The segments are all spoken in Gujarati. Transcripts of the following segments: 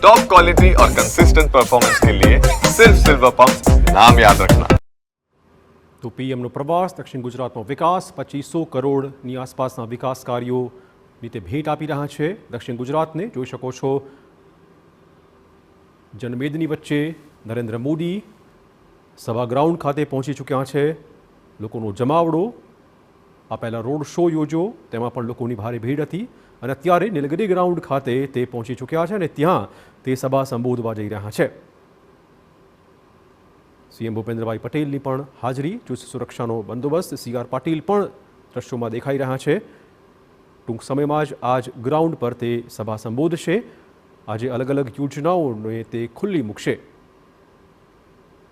टॉप क्वालिटी और कंसिस्टेंट परफॉर्मेंस के लिए सिर्फ सिल्वर पंप नाम याद रखना। તો પીએમનો પ્રવાસ દક્ષિણ ગુજરાતનો વિકાસ 2500 કરોડની આસપાસના વિકાસ કાર્યોની તે ભેટ આપી રહ્યા છે દક્ષિણ ગુજરાતને. જોઈ શકો છો જનમેદની વચ્ચે નરેન્દ્ર મોદી સભા ગ્રાઉન્ડ ખાતે પહોંચી ચૂક્યા છે. લોકોનો જમાવડો, આ પહેલાં રોડ શો યોજ્યો, તેમાં પણ લોકોની ભારે ભીડ હતી અને અત્યારે નીલગિરી ગ્રાઉન્ડ ખાતે તે પહોંચી ચૂક્યા છે અને ત્યાં તે સભા સંબોધવા જઈ રહ્યા છે. સીએમ ભૂપેન્દ્રભાઈ પટેલની પણ હાજરી, ચુસ્ત સુરક્ષાનો બંદોબસ્ત, CR પાટીલ પણ દ્રશ્યોમાં દેખાઈ રહ્યા છે. ટૂંક સમયમાં જ આ જ ગ્રાઉન્ડ પર તે સભા સંબોધશે. આજે અલગ અલગ યોજનાઓને તે ખુલ્લી મૂકશે.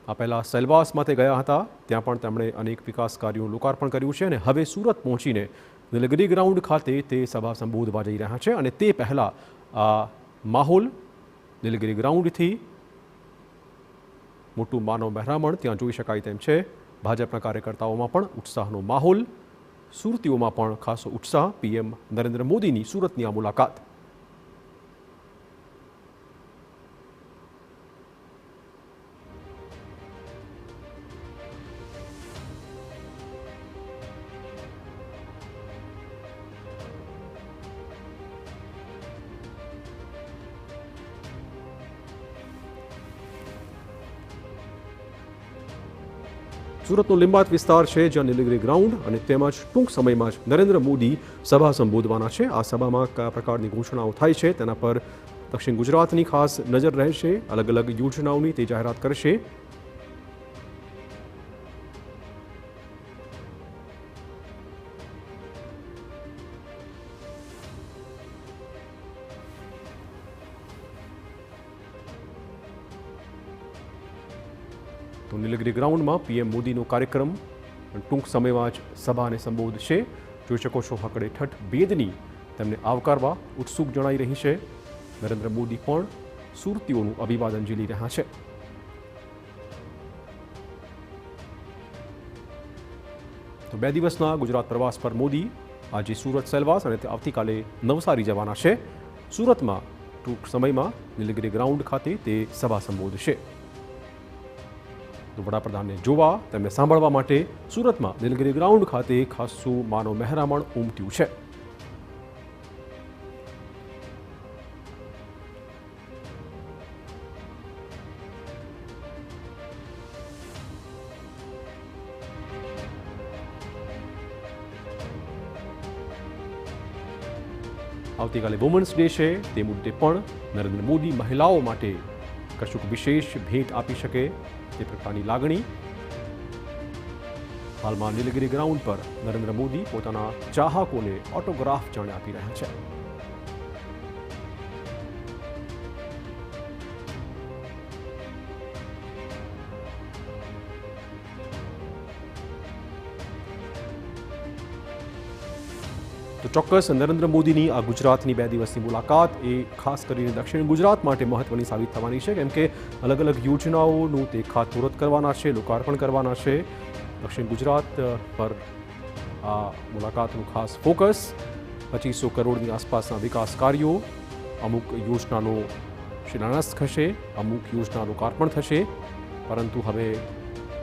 આ પહેલાં સેલવાસમાં તે ગયા હતા, ત્યાં પણ તેમણે અનેક વિકાસ કાર્યોનું લોકાર્પણ કર્યું છે અને હવે સુરત પહોંચીને નીલગિરી ગ્રાઉન્ડ ખાતે તે સભા સંબોધવા જઈ રહ્યા છે. અને તે પહેલાં આ માહોલ નીલગિરી ગ્રાઉન્ડથી મોટું માનવ મહેરામણ ત્યાં જોઈ શકાય તેમ છે. ભાજપના કાર્યકર્તાઓમાં પણ ઉત્સાહનો માહોલ, સુરતીઓમાં પણ ખાસો ઉત્સાહ. પીએમ નરેન્દ્ર મોદીની સુરતની આ મુલાકાત. સુરતનો લિંબાયત વિસ્તાર છે જ્યાં નીલગિરી ગ્રાઉન્ડ, અને તેમજ ટૂંક સમયમાં જ નરેન્દ્ર મોદી સભા સંબોધવાના છે. આ સભામાં કયા પ્રકારની ઘોષણાઓ થાય છે તેના પર દક્ષિણ ગુજરાતની ખાસ નજર રહેશે. અલગ અલગ યોજનાઓની તે જાહેરાત કરશે. તો નીલગિરી ગ્રાઉન્ડમાં પીએમ મોદીનો કાર્યક્રમ ટૂંક સમયમાં જ સભાને સંબોધશે. જોઈ શકો છો હકડે ઠઠ બેદની તેમને આવકારવા ઉત્સુક જણાઈ રહી છે. નરેન્દ્ર મોદી પણ સુરતીઓનું અભિવાદન ઝીલી રહ્યા છે. તો 2 દિવસના ગુજરાત પ્રવાસ પર મોદી આજે સુરત સેલવાસ અને આવતીકાલે નવસારી જવાના છે. સુરતમાં ટૂંક સમયમાં નીલગિરી ગ્રાઉન્ડ ખાતે તે સભા સંબોધશે. તો વડાપ્રધાનને જોવા, તેમને સાંભળવા માટે સુરતમાં નીલગિરી ગ્રાઉન્ડ ખાતે ખાસું માનવ મહેરામણ ઉમટ્યું છે. આવતીકાલે વુમન્સ ડે છે, તે મુદ્દે પણ નરેન્દ્ર મોદી મહિલાઓ માટે કશુંક વિશેષ ભેટ આપી શકે તે પ્રકારની લાગણી. હાલમાં નીલગિરી ગ્રાઉન્ડ પર નરેન્દ્ર મોદી પોતાના ચાહકોને ઓટોગ્રાફ જાણે આપી રહ્યા છે. તો ચોક્કસ નરેન્દ્ર મોદીની આ ગુજરાતની 2 દિવસની મુલાકાત એ ખાસ કરીને દક્ષિણ ગુજરાત માટે મહત્વની સાબિત થવાની છે, કેમ કે અલગ અલગ યોજનાઓનું તે ખાતમુહૂર્ત કરવાના છે, લોકાર્પણ કરવાના છે. દક્ષિણ ગુજરાત પર આ મુલાકાતનું ખાસ ફોકસ 2500 કરોડની આસપાસના વિકાસ કાર્યો, અમુક યોજનાનો શિલાન્યાસ થશે, અમુક યોજના લોકાર્પણ થશે. પરંતુ હવે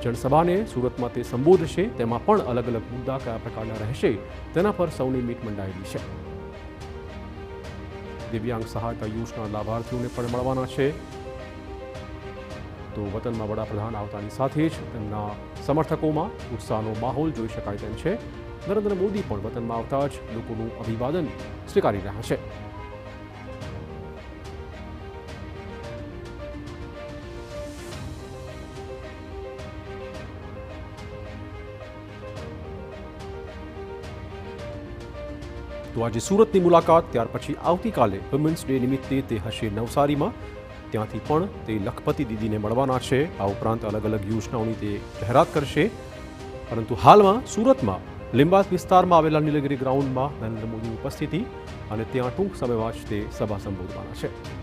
જનસભાને સુરતમાં તે સંબોધશે, તેમાં પણ અલગ અલગ મુદ્દા કયા પ્રકારના રહેશે તેના પર સૌની મીટ મંડાયેલી છે. દિવ્યાંગ સહાયતા યોજના લાભાર્થીઓને પણ મળવાના છે. તો વતનમાં વડાપ્રધાન આવતાની સાથે જ તેમના સમર્થકોમાં ઉત્સાહનો માહોલ જોઈ શકાય તેમ છે. નરેન્દ્ર મોદી પણ વતનમાં આવતા જ લોકોનું અભિવાદન સ્વીકારી રહ્યા છે. તો આજે સુરતની મુલાકાત, ત્યાર પછી આવતીકાલે વુમન્સ ડે નિમિત્તે તે હશે નવસારીમાં. ત્યાંથી પણ તે લખપતિ દીદીને મળવાના છે. આ ઉપરાંત અલગ અલગ યોજનાઓની તે જાહેરાત કરશે. પરંતુ હાલમાં સુરતમાં લિંબાયત વિસ્તારમાં આવેલા નીલગિરી ગ્રાઉન્ડમાં નરેન્દ્ર મોદીની ઉપસ્થિતિ અને ત્યાં ટૂંક સમયમાં જ તે સભા સંબોધવાના છે.